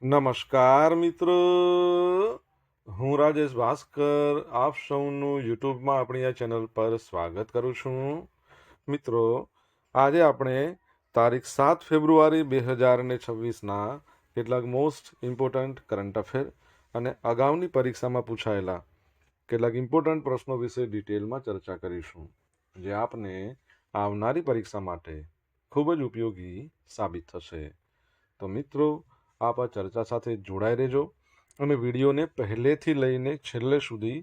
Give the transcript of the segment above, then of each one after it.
નમસ્કાર મિત્રો, હું રાજેશ ભાસ્કર આપ સૌનું યુટ્યુબમાં આપણી આ ચેનલ પર સ્વાગત કરું છું. મિત્રો, આજે આપણે તારીખ 7 ફેબ્રુઆરી 2026ના કેટલાક મોસ્ટ ઇમ્પોર્ટન્ટ કરંટ અફેર અને અગાઉની પરીક્ષામાં પૂછાયેલા કેટલાક ઇમ્પોર્ટન્ટ પ્રશ્નો વિશે ડિટેલમાં ચર્ચા કરીશું, જે આપને આવનારી પરીક્ષા માટે ખૂબ જ ઉપયોગી સાબિત થશે. તો મિત્રો, આપ આ ચર્ચા સાથે જોડાઈ રહેજો અને વિડીયોને પહેલેથી લઈને છેલ્લે સુધી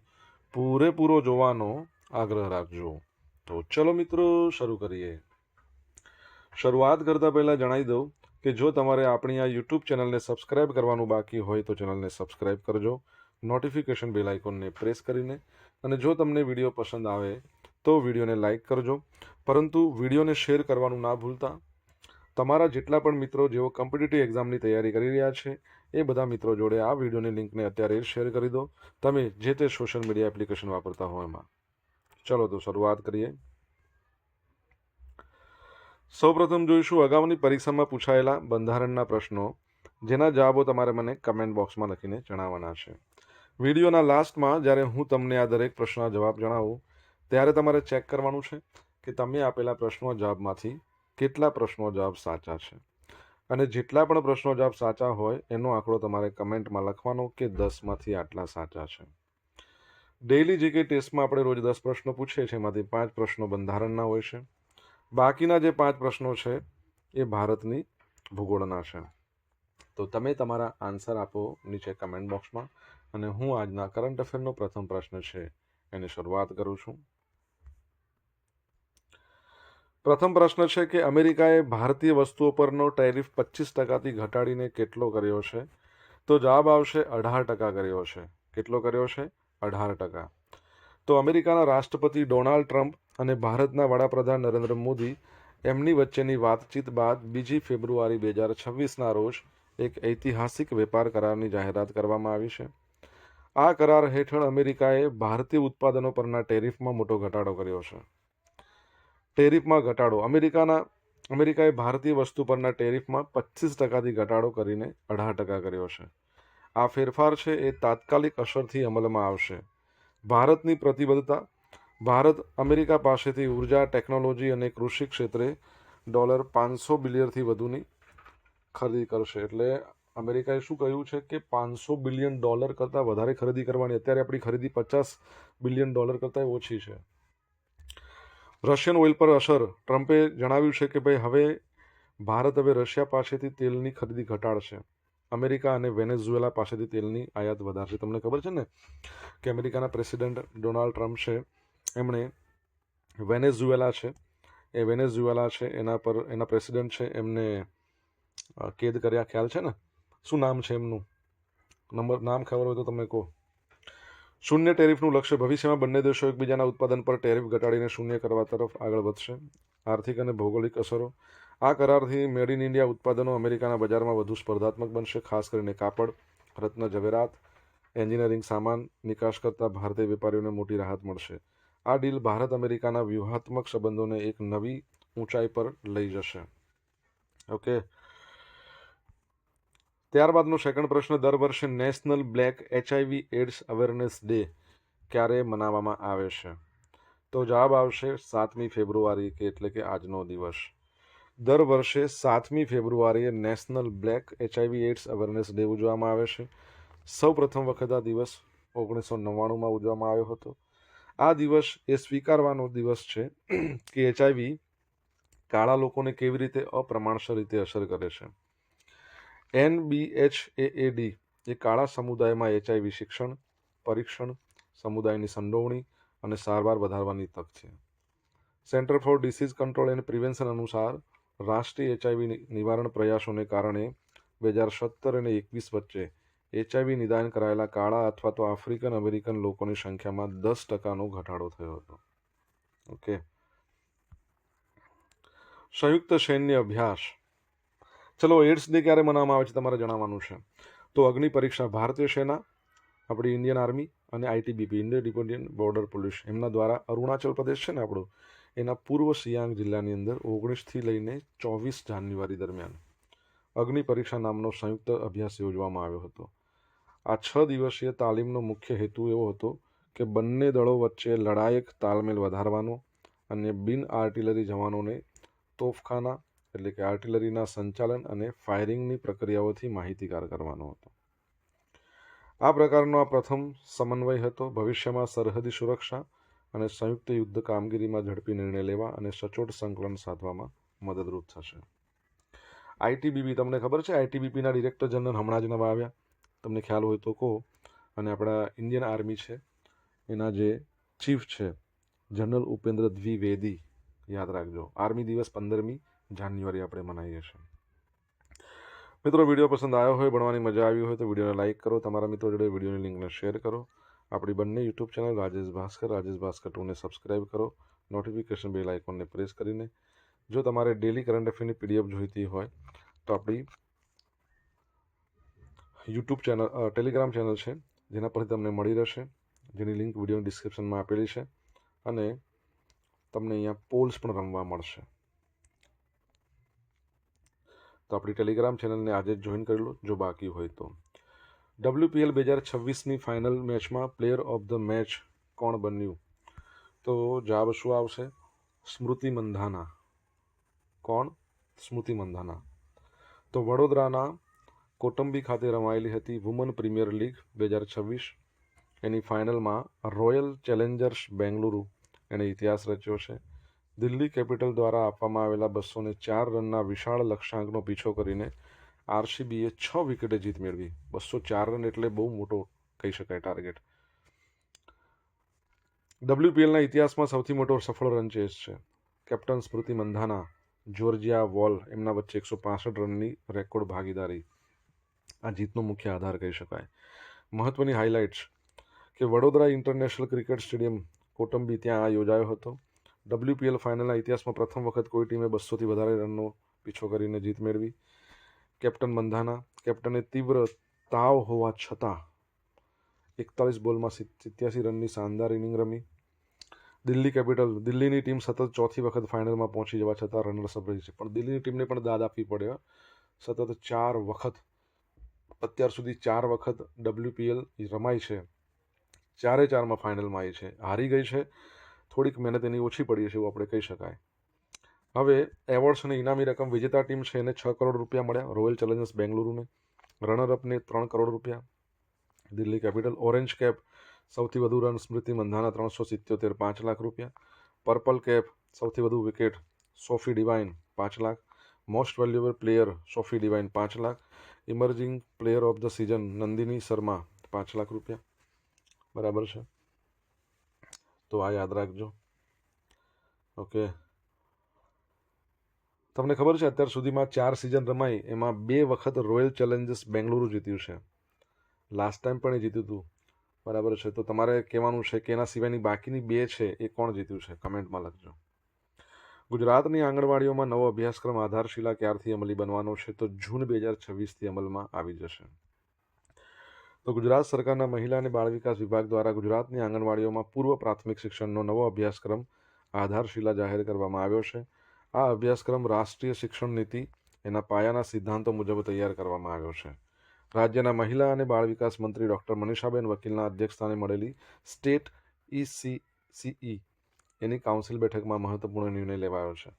પૂરેપૂરો જોવાનો આગ્રહ રાખજો. તો ચલો મિત્રો, શરૂ કરીએ. શરૂઆત કરતાં પહેલાં જણાવી દઉં કે જો તમારે આપણી આ યુટ્યુબ ચેનલને સબસ્ક્રાઇબ કરવાનું બાકી હોય તો ચેનલને સબસ્ક્રાઇબ કરજો, નોટિફિકેશન બેલ આઇકોનને પ્રેસ કરીને. અને જો તમને વિડીયો પસંદ આવે તો વિડીયોને લાઇક કરજો, પરંતુ વિડીયોને શેર કરવાનું ના ભૂલતા. તમારા જેટલા પણ મિત્રો જેઓ કોમ્પિટિટિવ એક્ઝામની તૈયારી કરી રહ્યા છે એ બધા મિત્રો જોડે આ વિડીયોની લિંકને અત્યારે શેર કરી દો, તમે જે તે સોશિયલ મીડિયા એપ્લિકેશન વાપરતા હો એમાં. ચલો તો શરૂઆત કરીએ. સૌપ્રથમ જોઈશું અગાઉની પરીક્ષામાં પૂછાયેલા બંધારણના પ્રશ્નો, જેના જવાબો તમારે મને કમેન્ટ બોક્સમાં લખીને જણાવવાના છે. વિડીયોના લાસ્ટમાં જ્યારે હું તમને આ દરેક પ્રશ્નના જવાબ જણાવું ત્યારે તમારે ચેક કરવાનું છે કે તમે આપેલા પ્રશ્નો જવાબમાંથી કેટલા પ્રશ્નો જવાબ સાચા છે, અને જેટલા પણ પ્રશ્નો જવાબ સાચા હોય એનો આંકડો તમારે કમેન્ટમાં લખવાનો કે 10માંથી આટલા સાચા છે. ડેઇલી જીકે ટેસ્ટમાં આપણે રોજ 10 પ્રશ્નો પૂછીએ છીએ, એમાંથી 5 પ્રશ્નો બંધારણના હોય છે. બાકીના જે 5 પ્રશ્નો છે એ ભારતની ભૂગોળના છે. તો તમે તમારા આન્સર આપો નીચે કમેન્ટ બોક્સમાં, અને હું આજના કરંટ અફેરનો પ્રથમ પ્રશ્ન છે એની શરૂઆત કરું છું. પ્રથમ પ્રશ્ન છે કે અમેરિકાએ ભારતીય વસ્તુઓ પરનો ટેરિફ 25%થી ઘટાડીને કેટલો કર્યો છે? તો જવાબ આવશે 18% કર્યો છે. કેટલો કર્યો છે? 18%. તો અમેરિકાના રાષ્ટ્રપતિ ડોનાલ્ડ ટ્રમ્પ અને ભારતના વડાપ્રધાન નરેન્દ્ર મોદી એમની વચ્ચેની વાતચીત બાદ 2 ફેબ્રુઆરી 2026ના રોજ એક ઐતિહાસિક વેપાર કરારની જાહેરાત કરવામાં આવી છે. આ કરાર હેઠળ અમેરિકાએ ભારતીય ઉત્પાદનો પરના ટેરિફમાં મોટો ઘટાડો કર્યો છે. ટેરિફમાં ઘટાડો. અમેરિકાએ ભારતીય વસ્તુ પરના ટેરિફમાં 25%થી ઘટાડો કરીને 18% કર્યો છે. આ ફેરફાર છે એ તાત્કાલિક અસરથી અમલમાં આવશે. ભારતની પ્રતિબદ્ધતા: ભારત અમેરિકા પાસેથી ઉર્જા, ટેકનોલોજી અને કૃષિ ક્ષેત્રે $500 બિલિયનથી વધુની ખરીદી કરશે. એટલે અમેરિકાએ શું કહ્યું છે કે $500 બિલિયન કરતાં વધારે ખરીદી કરવાની. અત્યારે આપણી ખરીદી $50 બિલિયન કરતાં ઓછી છે. રશિયન ઓઇલ પર અસર: ટ્રમ્પે જણાવ્યું છે કે ભાઈ હવે ભારત રશિયા પાસેથી તેલની ખરીદી ઘટાડશે. અમેરિકા અને વેનેઝુએલા પાસેથી તેલની આયાત વધારશે. તમને ખબર છે ને કે અમેરિકાના પ્રેસિડેન્ટ ડોનાલ્ડ ટ્રમ્પ છે, એમણે વેનેઝુએલા છે એના પ્રેસિડેન્ટ છે, એમને કેદ કર્યા. ખ્યાલ છે ને શું નામ છે એમનું? નામ ખબર હોય તો તમે કહો. શૂન્ય ટેરિફનું લક્ષ્ય: ભવિષ્યમાં બંને દેશો એકબીજાના ઉત્પાદન પર ટેરિફ ઘટાડીને શૂન્ય કરવા તરફ આગળ વધશે. આર્થિક અને ભૌગોલિક અસરો: આ કરારથી મેડ ઇન ઇન્ડિયા ઉત્પાદનો અમેરિકાના બજારમાં વધુ સ્પર્ધાત્મક બનશે. ખાસ કરીને કાપડ, રત્ન જવેરાત, એન્જિનિયરિંગ સામાન નિકાસ કરતા ભારતીય વેપારીઓને મોટી રાહત મળશે. આ ડીલ ભારત અમેરિકાના વ્યૂહાત્મક સંબંધોને એક નવી ઊંચાઈ પર લઈ જશે. ઓકે. ત્યારબાદનો સેકન્ડ પ્રશ્ન: દર વર્ષે national black HIV AIDS awareness day ક્યારે મનાવવામાં આવે છે? તો જવાબ આવશે 7મી ફેબ્રુઆરી, એટલે કે આજનો દિવસ. દર વર્ષે 7મી ફેબ્રુઆરીએ national black HIV AIDS awareness day ઉજવવામાં આવે છે. સૌ પ્રથમ વખત આ દિવસ 1999માં ઉજવવામાં આવ્યો હતો. આ દિવસ એ સ્વીકારવાનો દિવસ છે કે HIV કાળા લોકોને કેવી રીતે અપ્રમાણસર રીતે અસર કરે છે. NBHAAD એ કાળા સમુદાયમાં HIV શિક્ષણ, પરીક્ષણ, સમુદાયની સંડોવણી અને સારવાર વધારવાની તક છે. Centre for disease control and prevention અનુસાર રાષ્ટ્રીય HIV નિવારણ પ્રયાસોને કારણે 2017 અને 2021 વચ્ચે HIV નિદાન કરાયેલા કાળા અથવા તો આફ્રિકન અમેરિકન લોકોની સંખ્યામાં 10%નો ઘટાડો થયો હતો. ઓકે. સંયુક્ત સૈન્ય અભ્યાસ: ચલો, એડ્સ ડે ક્યારે મનાવવામાં આવે છે તમારે જણાવવાનું છે. તો અગ્નિ પરીક્ષા: ભારતીય સેના, આપણી ઇન્ડિયન આર્મી અને ITBP ઇન્ડિયન બોર્ડર પોલીસ એમના દ્વારા અરુણાચલ પ્રદેશ છે ને આપણું, એના પૂર્વ સિયાંગ જિલ્લાની અંદર 19થી લઈને 24 જાન્યુઆરી દરમિયાન અગ્નિ પરીક્ષા નામનો સંયુક્ત અભ્યાસ યોજવામાં આવ્યો હતો. આ 6 દિવસીય તાલીમનો મુખ્ય હેતુ એવો હતો કે બંને દળો વચ્ચે લડાયક તાલમેલ વધારવાનો અને બિન આર્ટિલરી જવાનોને તોપખાના એટલે કે આર્ટિલરીના સંચાલન અને ફાયરિંગની પ્રક્રિયાઓથી માહિતીગાર કરવાનો હતો. આ પ્રકારનો આ પ્રથમ સમન્વય હતો. ભવિષ્યમાં સરહદી સુરક્ષા અને સંયુક્ત યુદ્ધ કામગીરીમાં ઝડપી નિર્ણય લેવા અને સચોટ સંકલન સાધવામાં મદદરૂપ થશે. આઈટીબીપી તમને ખબર છે? આઈટીબીપીના ડિરેક્ટર જનરલ હમણાં જ નવા આવ્યા, તમને ખ્યાલ હોય તો કહો. અને આપણા ઇન્ડિયન આર્મી છે એના જે ચીફ છે જનરલ ઉપેન્દ્ર દ્વિવેદી, યાદ રાખજો. આર્મી દિવસ 15મી જાન્યુઆરી આપણે મનાવીએ છીએ. મિત્રો, વિડીયો પસંદ આવ્યો હોય, ભણવાની મજા આવી હોય તો વિડીયોને લાઇક કરો, તમારા મિત્રો જોડે વિડીયોની લિંકને શેર કરો. આપણી બંને યુટ્યુબ ચેનલ રાજેશ ભાસ્કર 2ને સબસ્ક્રાઇબ કરો, નોટિફિકેશન બેલ આઇકોનને પ્રેસ કરીને. જો તમારે ડેલી કરંટ અફેરની પીડીએફ જોઈતી હોય તો આપણી યુટ્યુબ ચેનલ ટેલિગ્રામ ચેનલ છે જેના પરથી તમને મળી રહેશે, જેની લિંક વિડીયોની ડિસ્ક્રિપ્શનમાં આપેલી છે. અને તમને અહીંયા પોલ્સ પણ રમવા મળશે. તો આપણી ટેલિગ્રામ ચેનલને આજે જ જોઈન કરી લો જો બાકી હોય તો. WPL 2026ની ફાઇનલ મેચમાં પ્લેયર ઓફ ધ મેચ કોણ બન્યું? તો જવાબ શું આવશે? સ્મૃતિ મંધાના. કોણ? સ્મૃતિ મંધાના. તો વડોદરાના કોટંબી ખાતે રમાયેલી હતી વુમન પ્રીમિયર લીગ 2026. એની ફાઇનલમાં રોયલ ચેલેન્જર્સ બેંગલુરુ એણે ઇતિહાસ રચ્યો છે. દિલ્હી કેપિટલ દ્વારા આપવામાં આવેલા 204 રનના વિશાળ લક્ષ્યાંકનો પીછો કરીને આરસીબીએ 6 વિકેટે જીત મેળવી. 204 રન એટલે બહુ મોટો કહી શકાય ટાર્ગેટ. WPLના ઇતિહાસમાં સૌથી મોટો સફળ રન ચેઝ છે. Captain Smriti Mandhana, Georgia wall એમના વચ્ચે 165 રનની રેકોર્ડ ભાગીદારી આ જીતનો મુખ્ય આધાર કહી શકાય. મહત્વની હાઇલાઇટ્સ કે Vadodara international cricket stadium Kotambi ત્યાં આ યોજાયો હતો. WPL ફાઇનલના ઇતિહાસમાં પ્રથમ વખત કોઈ ટીમે 200થી વધારે રનનો પીછો કરીને જીત મેળવી. કેપ્ટન મંધાના, કેપ્ટને તીવ્ર તાવ હોવા છતાં 41 બોલમાં 87 રનની શાનદાર ઇનિંગ રમી. દિલ્હી કેપિટલ, દિલ્હીની ટીમ સતત ચોથી વખત ફાઇનલમાં પહોંચી જવા છતાં રનર્સઅપ રહી છે. પણ દિલ્હીની ટીમને પણ દાદ આપવી પડે. સતત 4 વખત, અત્યાર સુધી 4 વખત WPL રમાઈ છે, 4માં ફાઇનલમાં આવી છે. હારી ગઈ છે, થોડીક મહેનત એની ઓછી પડી છે એવું આપણે કહી શકાય. હવે એવોર્ડ્સ અને ઇનામી રકમ. વિજેતા ટીમ છે એને 6 કરોડ રૂપિયા મળ્યા, રોયલ ચેલેન્જર્સ બેંગલુરુને. રનરઅપને 3 કરોડ રૂપિયા, દિલ્હી કેપિટલ. ઓરેન્જ કેપ સૌથી વધુ રન સ્મૃતિ મંધાના 377, 5 લાખ રૂપિયા. પર્પલ કેપ સૌથી વધુ wicket Sophie divine 5 lakh. Most valuable player Sophie divine 5 lakh. Emerging player of the season Nandini Sharma 5 lakh રૂપિયા. બરાબર છે, તો આ યાદ રાખજો. ઓકે, તમને ખબર છે અત્યાર સુધીમાં 4 સિઝન રમાઈ એમાં 2 વખત રોયલ ચેલેન્જર્સ બેંગલુરુ જીત્યું છે. લાસ્ટ ટાઈમ પણ એ જીત્યું હતું. બરાબર છે, તો તમારે કહેવાનું છે કે એના સિવાયની બાકીની 2 છે એ કોણ જીત્યું છે, કમેન્ટમાં લખજો. ગુજરાતની આંગણવાડીઓમાં નવો અભ્યાસક્રમ આધારશિલા ક્યારથી અમલી બનવાનો છે? તો જૂન 2026થી અમલમાં આવી જશે. તો ગુજરાત સરકારના મહિલા અને બાળ વિકાસ વિભાગ દ્વારા ગુજરાતની આંગણવાડીઓમાં પૂર્વ પ્રાથમિક શિક્ષણનો નવો અભ્યાસક્રમ આધારશિલા જાહેર કરવામાં આવ્યો છે. આ અભ્યાસક્રમ રાષ્ટ્રીય શિક્ષણ નીતિ એના પાયાના સિદ્ધાંતો મુજબ તૈયાર કરવામાં આવ્યો છે. રાજ્યના મહિલા અને બાળ વિકાસ મંત્રી ડૉક્ટર મનીષાબેન વકીલના અધ્યક્ષસ્થાને મળેલી સ્ટેટ ECCE એની કાઉન્સિલ બેઠકમાં મહત્વપૂર્ણ નિર્ણય લેવાયો છે.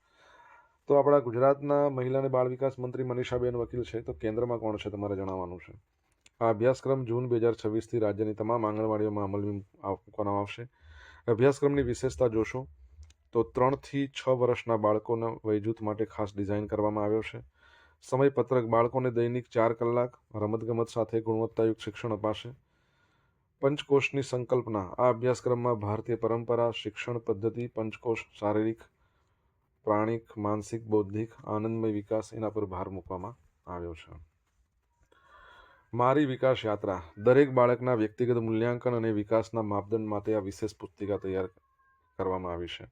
તો આપણા ગુજરાતના મહિલા અને બાળ વિકાસ મંત્રી મનીષાબેન વકીલ છે, તો કેન્દ્રમાં કોણ છે તમારે જણાવવાનું છે. આ અભ્યાસક્રમ જૂન 2026થી રાજ્યની તમામ આંગણવાડીઓમાં અમલમાં મૂકવામાં આવશે. અભ્યાસક્રમની વિશેષતા જોશો તો 3 થી 6 વર્ષના બાળકોના વયજૂથ માટે ખાસ ડિઝાઇન કરવામાં આવ્યો છે. સમયપત્રક. બાળકોને દૈનિક 4 કલાક રમતગમત સાથે ગુણવત્તાયુક્ત શિક્ષણ અપાશે. પંચકોશની સંકલ્પના. આ અભ્યાસક્રમમાં ભારતીય પરંપરા, શિક્ષણ પદ્ધતિ, પંચકોશ, શારીરિક, પ્રાણિક, માનસિક, બૌદ્ધિક, આનંદમય વિકાસ એના પર ભાર મૂકવામાં આવ્યો છે. મારી વિકાસ યાત્રા. દરેક બાળકના વ્યક્તિગત મૂલ્યાંકન અને વિકાસના માપદંડ માટે આ વિશેષ પુસ્તિકા તૈયાર કરવામાં આવી છે.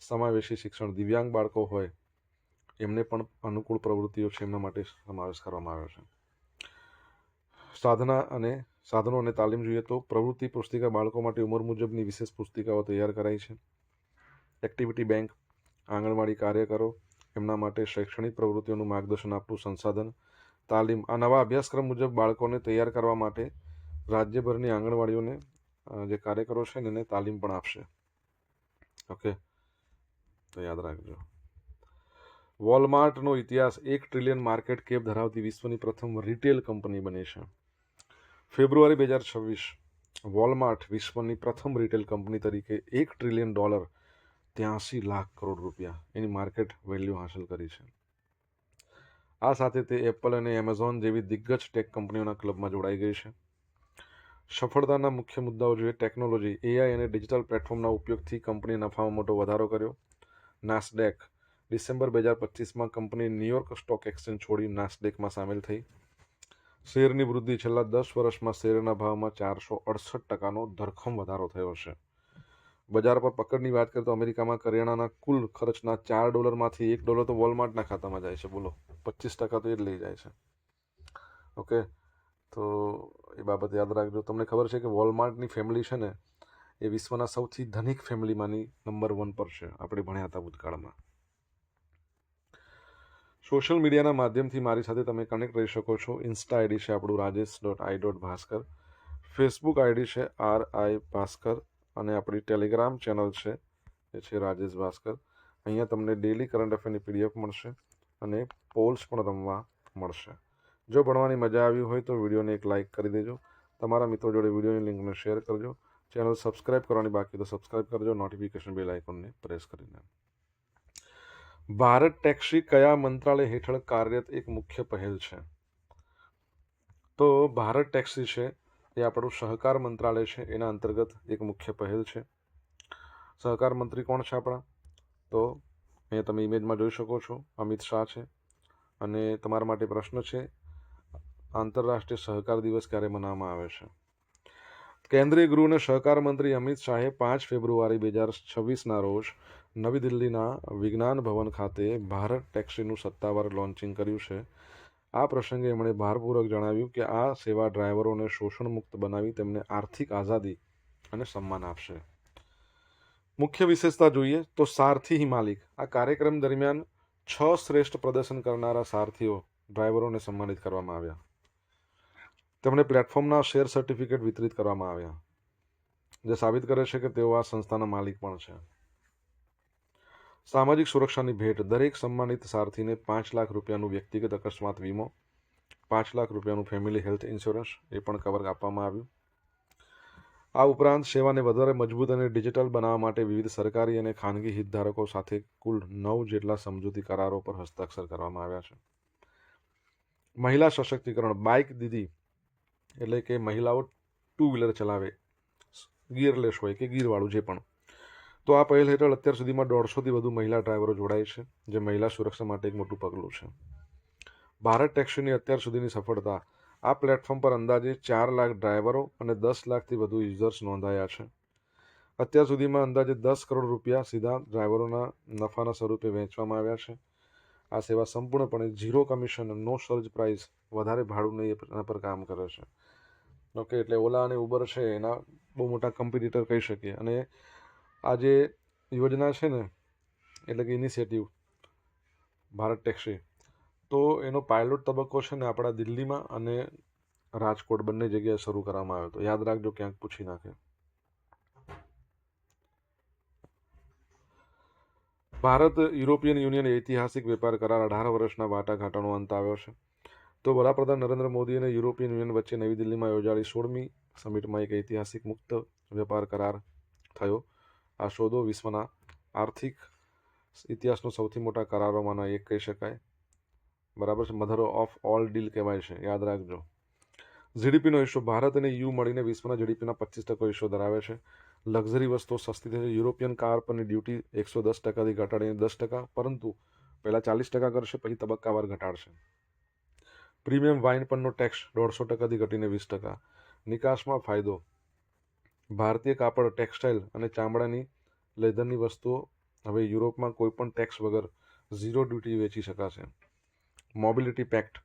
સમાવેશી શિક્ષણ. દિવ્યાંગ બાળકો હોય એમને પણ અનુકૂળ પ્રવૃત્તિઓ છે એમના માટે સમાવેશ કરવામાં આવ્યો છે. સાધનો અને તાલીમ જોઈએ તો પ્રવૃત્તિ પુસ્તિકા બાળકો માટે ઉંમર મુજબની વિશેષ પુસ્તિકાઓ તૈયાર કરાઈ છે. Activity bank. આંગણવાડી કાર્યકરો એમના માટે શૈક્ષણિક પ્રવૃત્તિઓનું માર્ગદર્શન આપતું સંસાધન. તાલીમ. આ નવા અભ્યાસક્રમ મુજબ બાળકોને તૈયાર કરવા માટે રાજ્યભરની આંગણવાડીઓને જે કાર્યકરો છે ને એને તાલીમ પણ આપશે. ઓકે, તો યાદ રાખજો. વોલમાર્ટનો ઇતિહાસ. 1 ટ્રિલિયન માર્કેટ કેપ ધરાવતી વિશ્વની પ્રથમ રિટેલ કંપની બની છે. ફેબ્રુઆરી 2026 વોલમાર્ટ વિશ્વની પ્રથમ રિટેલ કંપની તરીકે $1 ટ્રિલિયન 83 લાખ કરોડ રૂપિયા એની માર્કેટ વેલ્યુ હાંસલ કરી છે. આ સાથે તે એપલ અને એમેઝોન જેવી દિગ્ગજ ટેક કંપનીઓના ક્લબમાં જોડાઈ ગઈ છે. સફળતાના મુખ્ય મુદ્દાઓ જોઈએ. ટેકનોલોજી, એઆઈ અને ડિજિટલ પ્લેટફોર્મના ઉપયોગથી કંપનીએ નફામાં મોટો વધારો કર્યો. નાસ્ડેક. ડિસેમ્બર 2025માં કંપની ન્યૂયોર્ક સ્ટોક એક્સચેન્જ છોડી નાસ્ડેકમાં સામેલ થઈ. શેરની વૃદ્ધિ. છેલ્લા 10 વર્ષમાં શેરના ભાવમાં 468%નો ધરખમ વધારો થયો છે. બજાર પર પકડની વાત કરીએ તો અમેરિકામાં કરિયાણાના કુલ ખર્ચના $4માંથી $1 તો વોલમાર્ટના ખાતામાં જાય છે. બોલો, 25% તો એ જ લઈ જાય છે. ઓકે, તો એ બાબત યાદ રાખજો. તમને ખબર છે કે વોલમાર્ટની ફેમિલી છે ને એ વિશ્વના સૌથી ધનિક ફેમિલીમાંની નંબર 1 પર છે. આપણે ભણ્યા હતા ભૂતકાળમાં. સોશિયલ મીડિયાના માધ્યમથી મારી સાથે તમે કનેક્ટ રહી શકો છો. ઇન્સ્ટા આઈડી છે આપણું rajesh.i.bhaskar. ફેસબુક આઈડી છે RI ભાસ્કર અને આપણી ટેલિગ્રામ ચેનલ છે એ છે રાજેશ ભાસ્કર. અહીંયા તમને ડેલી કરંટ અફેરની પીડીએફ મળશે અને પોલ્સ પણ રમવા મળશે. જો ભણવાની મજા આવી હોય તો વિડીયોને એક લાઇક કરી દેજો. તમારા મિત્રો જોડે વિડીયોની લિંકને શેર કરજો. ચેનલ સબસ્ક્રાઇબ કરવાની બાકી તો સબસ્ક્રાઇબ કરજો, નોટિફિકેશન બેલ આઇકોનને પ્રેસ કરીને. ભારત ટેક્સી કયા મંત્રાલય હેઠળ કાર્યરત એક મુખ્ય પહેલ છે? તો ભારત ટેક્સી છે એ આપણું સહકાર મંત્રાલય છે એના અંતર્ગત એક મુખ્ય પહેલ છે. સહકાર મંત્રી કોણ છે આપણા? તો અહીંયા તમે ઇમેજમાં જોઈ શકો છો, અમિત શાહ છે. અને તમારા માટે પ્રશ્ન છે, આંતરરાષ્ટ્રીય સહકાર દિવસ ક્યારે મનાવવામાં આવે છે? કેન્દ્રીય ગૃહ અને સહકાર મંત્રી અમિત શાહે 5 ફેબ્રુઆરી 2026ના રોજ નવી દિલ્હીના વિજ્ઞાન ભવન ખાતે ભારત ટેક્સીનું સત્તાવાર લોન્ચિંગ કર્યું છે. આ પ્રસંગે એમણે ભારપૂર્વક જણાવ્યું કે આ સેવા ડ્રાઈવરોને શોષણમુક્ત બનાવી તેમને આર્થિક આઝાદી અને સન્માન આપશે. મુખ્ય વિશેષતા જોઈએ તો સારથી માલિક. આ કાર્યક્રમ દરમિયાન 6 શ્રેષ્ઠ પ્રદર્શન કરનારા સારથીઓ ડ્રાઈવરોને સન્માનિત કરવામાં આવ્યા. તેમને પ્લેટફોર્મના શેર સર્ટિફિકેટ વિતરિત કરવામાં આવ્યા, જે સાબિત કરે છે કે તેઓ આ સંસ્થાના માલિક પણ છે. સામાજિક સુરક્ષાની ભેટ. દરેક સન્માનિત સારથીને 5 લાખ રૂપિયાનું વ્યક્તિગત અકસ્માત વીમો, 5 લાખ રૂપિયાનું ફેમિલી હેલ્થ ઇન્સ્યોરન્સ એ પણ કવર આપવામાં આવ્યું. આ ઉપરાંત સેવાને વધારે મજબૂત અને ડિજિટલ બનાવવા માટે વિવિધ સરકારી અને ખાનગી હિતધારકો સાથે કુલ 9 જેટલા સમજૂતી કરારો પર હસ્તાક્ષર કરવામાં આવ્યા છે. મહિલા સશક્તિકરણ. બાઇક દીદી એટલે કે મહિલાઓ 2 વ્હીલર ચલાવે, ગિયરલેસ હોય કે ગિયરવાળું જે પણ. તો આ પહેલ હેઠળ અત્યાર સુધીમાં 150થી વધુ મહિલા ડ્રાઈવરો જોડાય છે, જે મહિલા સુરક્ષા માટે એક મોટું પગલું છે. ભારત ટેક્સીની અત્યાર સુધીની સફળતા. આ પ્લેટફોર્મ પર અંદાજે 4 લાખ ડ્રાઈવરો અને 10 લાખથી વધુ યુઝર્સ નોંધાયા છે. અત્યાર સુધીમાં અંદાજે 10 કરોડ રૂપિયા સીધા ડ્રાઈવરોના નફાના સ્વરૂપે વહેંચવામાં આવ્યા છે. આ સેવા સંપૂર્ણપણે ઝીરો કમિશન, નો સર્જ પ્રાઇસ, વધારે ભાડું નહીં એના પર કામ કરે છે. ઓકે, એટલે ઓલા અને ઉબર છે એના બહુ મોટા કમ્પિટિટર કહી શકીએ. અને આ જે યોજના છે ને એટલે કે ઇનિશિયેટિવ ભારત ટેક્સી, તો એનો પાયલોટ તબક્કો છે ને આપણા દિલ્હીમાં અને રાજકોટ બંને જગ્યાએ શરૂ કરવામાં આવ્યો હતો. યાદ રાખજો, ક્યાંક પૂછી નાખે. ભારત યુરોપિયન યુનિયન ઐતિહાસિક વેપાર કરાર. 18 વર્ષના વાટાઘાટોનો અંત આવ્યો છે. તો વડાપ્રધાન નરેન્દ્ર મોદી અને યુરોપિયન યુનિયન વચ્ચે નવી દિલ્હીમાં યોજાયેલી 16મી સમિટમાં એક ઐતિહાસિક મુક્ત વેપાર કરાર થયો. આ સોદો વિશ્વના આર્થિક ઇતિહાસનો સૌથી મોટા કરારોમાંના એક કહી શકાય. બરાબર છે, મધર ઓફ ઓલ ડીલ કહેવાય છે, યાદ રાખજો. જીડીપીનો હિસ્સો. ભારત અને યુ મળીને વિશ્વના જીડીપીના 25% હિસ્સો ધરાવે છે. લક્ઝરી વસ્તુઓ સસ્તી થશે. યુરોપિયન કાર પરની ડ્યુટી 110%થી ઘટાડીને 10%, પરંતુ પહેલાં 40% કરશે, પછી તબક્કાવાર ઘટાડશે. પ્રીમિયમ વાઇન પરનો ટેક્સ 150%થી ઘટીને 20%. નિકાસમાં ફાયદો. ભારતીય કાપડ, ટેક્સટાઇલ અને ચામડાની લેધરની વસ્તુઓ હવે યુરોપમાં કોઈપણ ટેક્સ વગર ઝીરો ડ્યુટી વેચી શકાશે. Mobility packed.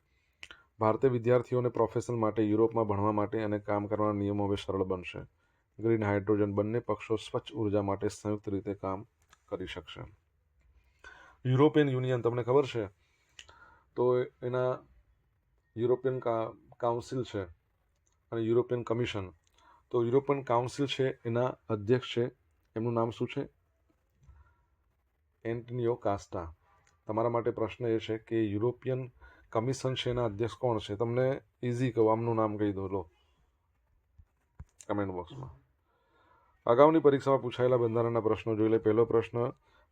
ભારતીય વિદ્યાર્થીઓ અને પ્રોફેશનલ માટે યુરોપમાં ભણવા માટે અને કામ કરવાના નિયમો હવે સરળ બનશે. Green hydrogen. બંને પક્ષો સ્વચ્છ ઉર્જા માટે સંયુક્ત રીતે કામ કરી શકશે. યુરોપિયન યુનિયન તમને ખબર છે, તો એના યુરોપિયન કાઉન્સિલ છે અને યુરોપિયન કમિશન. તો યુરોપિયન કાઉન્સિલ છે એના અધ્યક્ષ છે, એમનું નામ શું છે? એન્ટનિયો કાસ્ટા. તમારા માટે પ્રશ્ન એ છે કે યુરોપિયન કમિશન છે એના અધ્યક્ષ કોણ છે? તમને ઇઝી કહું, આમનું નામ કહી દો, લો કમેન્ટ બોક્સમાં. અગાઉની પરીક્ષામાં પૂછાયેલા બંધારણના પ્રશ્નો જોઈ લે. પહેલો પ્રશ્ન,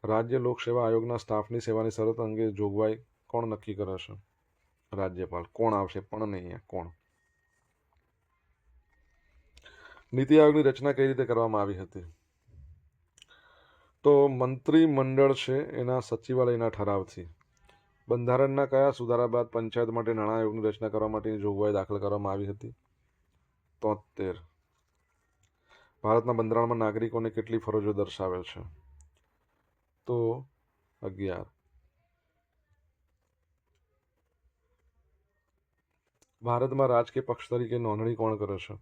રાજ્ય લોકસેવા આયોગના સ્ટાફની સેવાની શરત અંગે જોગવાઈ કોણ નક્કી કરે છે? રાજ્યપાલ. કોણ આવશે? પણ નહીં, અહીંયા કોણ. નીતિ આયોગની રચના કઈ રીતે કરવામાં આવી હતી? તો મંત્રીમંડળ છે એના સચિવાલયના ઠરાવથી. બંધારણના કયા સુધારા બાદ પંચાયત માટે નાણાં આયોગની રચના કરવા માટેની જોગવાઈ દાખલ કરવામાં આવી હતી? 73. ભારતના બંધારણમાં નાગરિકોને કેટલી ફરજો દર્શાવેલ છે? તો 11. ભારતમાં રાજકીય પક્ષ તરીકે નોંધણી કોણ કરે છે?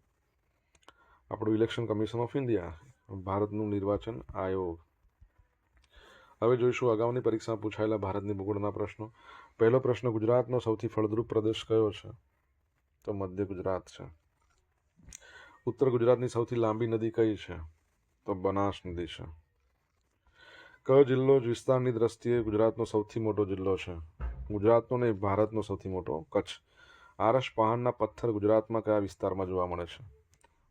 આપણું ઇલેક્શન કમિશન ઓફ ઇન્ડિયા, ભારતનું નિર્વાચન આયોગ. હવે જોઈશું અગાઉની પરીક્ષામાં પૂછાયેલા ભારતની ભૂગોળના પ્રશ્નો. પહેલો પ્રશ્ન, ગુજરાતનો સૌથી ફળદ્રુપ પ્રદેશ કયો છે? તો મધ્ય ગુજરાત છે. ઉત્તર ગુજરાતની સૌથી લાંબી નદી કઈ છે? તો બનાસ નદી છે. કયો જિલ્લો વિસ્તારની દ્રષ્ટિએ ગુજરાતનો સૌથી મોટો જિલ્લો છે? ગુજરાતનો નહીં, ભારતનો સૌથી મોટો કચ્છ. આરસ પહાડના પથ્થર ગુજરાતમાં કયા વિસ્તારમાં જોવા મળે છે?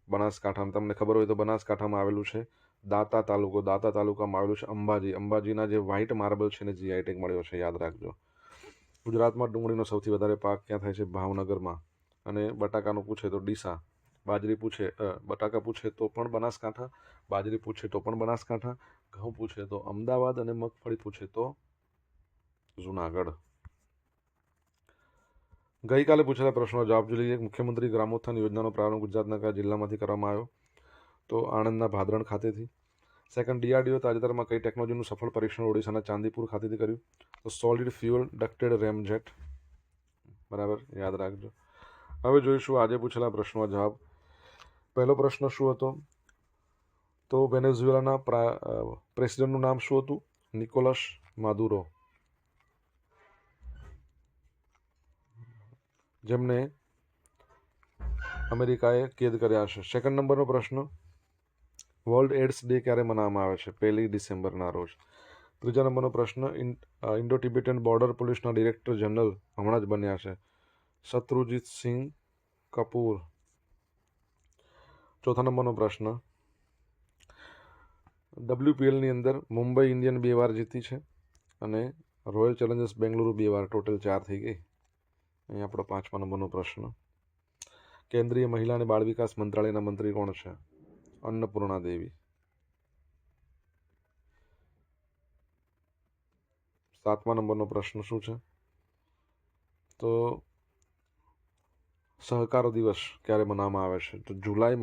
બનાસકાંઠામાં. તમને ખબર હોય તો બનાસકાંઠામાં આવેલું છે દાતા તાલુકો. દાતા તાલુકામાં આવેલું છે અંબાજી. અંબાજીના જે વ્હાઇટ માર્બલ છે ને જીઆઈ ટેગ મળ્યો છે, યાદ રાખજો. ગુજરાતમાં ડુંગળીનો સૌથી વધારે પાક ક્યાં થાય છે? ભાવનગરમાં. અને બટાકાનું પૂછે તો ડીસા. બાજરી પૂછે, બટાકા પૂછે તો પણ બનાસકાંઠા, બાજરી પૂછે તો પણ બનાસકાંઠા, ઘઉં પૂછે તો અમદાવાદ, અને મગફળી પૂછે તો જુનાગઢ. ગઈકાલે પૂછેલા પ્રશ્નનો જવાબ જોઈ લઈએ. મુખ્યમંત્રી ગ્રામોત્થાન યોજનાનો પ્રારંભ ગુજરાતના કયા જિલ્લામાંથી કરવામાં આવ્યો? તો આણંદના ભાદરણ ખાતેથી. સેકન્ડ, ડીઆરડીઓ તાજેતરમાં કઈ ટેકનોલોજીનું સફળ પરીક્ષણ ઓડિશાના ચાંદીપુર ખાતેથી કર્યું? તો સોલિડ ફ્યુઅલ ડક્ટેડ રેમજેટ. બરાબર, યાદ રાખજો. હવે જોઈશું આજે પૂછેલા પ્રશ્નનો જવાબ. પહેલો પ્રશ્ન શું હતો? તો વેનેઝુએલાના પ્રેસિડેન્ટનું નામ શું હતું? નિકોલસ માદુરો, જેમને અમેરિકાએ કેદ કર્યા છે. સેકન્ડ નંબરનો પ્રશ્ન, વર્લ્ડ એડ્સ ડે ક્યારે મનાવવામાં આવે છે? 1 ડિસેમ્બરના રોજ. ત્રીજા નંબરનો પ્રશ્ન, ઇન્ડો ટિબેટન બોર્ડર પોલીસના ડિરેક્ટર જનરલ હમણાં જ બન્યા છે? શત્રુજીત સિંહ કપૂર. ચોથા નંબરનો પ્રશ્ન, WPLની અંદર મુંબઈ ઇન્ડિયન 2 વાર જીતી છે અને રોયલ ચેલેન્જર્સ બેંગલુરુ 2 વાર, ટોટલ 4 થઈ ગઈ. અહીં આપણો 5મા નંબરનો પ્રશ્ન, કેન્દ્રીય મહિલા અને બાળ વિકાસ મંત્રાલયના મંત્રી કોણ છે? અન્નપૂર્ણા દેવી. 7મા નંબરનો પ્રશ્ન શું છે? તો સહકાર દિવસ ક્યારે મનાવવામાં આવે છે? તો જુલાઈ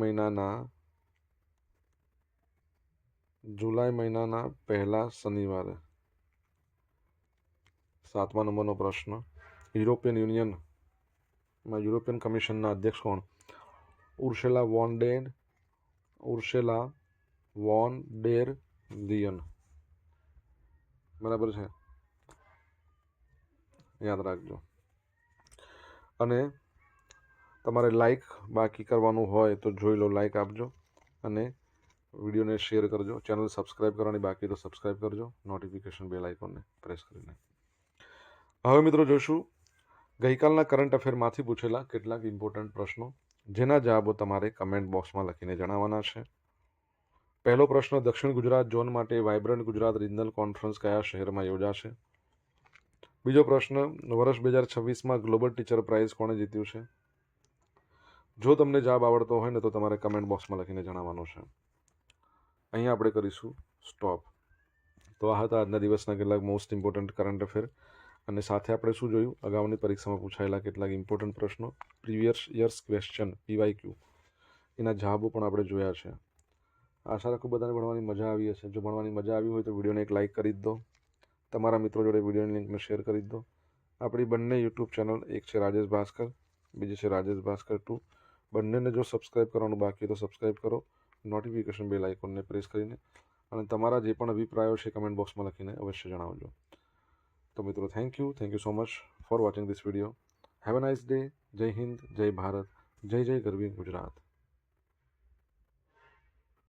મહિનાના પહેલા શનિવારે. 7મા નંબરનો પ્રશ્ન, યુરોપિયન કમિશનના અધ્યક્ષ કોણ? ઉર્સુલા વોન ડેર લિયન. બરાબર છે, યાદ રાખજો. અને તમારે લાઈક બાકી કરવાનું હોય તો જોઈ લો, લાઈક આપજો અને વિડીયોને શેર કરજો. ચેનલ સબસ્ક્રાઈબ કરવાની બાકી તો સબસ્ક્રાઈબ કરજો, નોટિફિકેશન બેલ આઇકોનને પ્રેસ કરીને. હવે મિત્રો જોઈશું ગઈકાલના કરંટ અફેરમાંથી પૂછેલા કેટલાક ઇમ્પોર્ટન્ટ પ્રશ્નો, જેના જવાબો તમારે કમેન્ટ બોક્સમાં લખીને જણાવવાના છે. પહેલો પ્રશ્ન, દક્ષિણ ગુજરાત ઝોન માટે વાઇબ્રન્ટ ગુજરાત રિજનલ કોન્ફરન્સ કયા શહેરમાં યોજાશે? બીજો પ્રશ્ન, વર્ષ 2026માં ગ્લોબલ ટીચર પ્રાઇઝ કોણે જીત્યું છે? જો તમને જવાબ આવડતો હોય ને તો તમારે કમેન્ટ બોક્સમાં લખીને જણાવવાનું છે. અહીંયા આપણે કરીશું સ્ટોપ. તો આ હતા આજના દિવસના કેટલાક મોસ્ટ ઇમ્પોર્ટન્ટ કરંટ અફેર, અને સાથે આપણે શું જોયું? અગાઉની પરીક્ષામાં પૂછાયેલા કેટલાક ઇમ્પોર્ટન્ટ પ્રશ્નો, પ્રીવિયસ યર્સ ક્વેશ્ચન PYQ, એના જવાબો પણ આપણે જોયા છે. આશા રાખું બધાને ભણવાની મજા આવી હશે. જો ભણવાની મજા આવી હોય તો વિડીયોને એક લાઇક કરી દો, તમારા મિત્રો જોડે વિડીયોની લિંકને શેર કરી દો. આપણી બંને યુટ્યુબ ચેનલ, એક છે રાજેશ ભાસ્કર, બીજી છે રાજેશ ભાસ્કર 2. બંનેને જો સબસ્ક્રાઈબ કરવાનું બાકી તો સબસ્ક્રાઈબ કરો, નોટિફિકેશન બેલ આઇકોનને પ્રેસ કરીને, અને તમારા જે પણ અભિપ્રાયો છે કમેન્ટ બોક્સમાં લખીને અવશ્ય જણાવજો. તો મિત્રો, thank you so much for watching this video. Have a nice day. જય હિન્દ, જય ભારત, જય જય ગરવી ગુજરાત.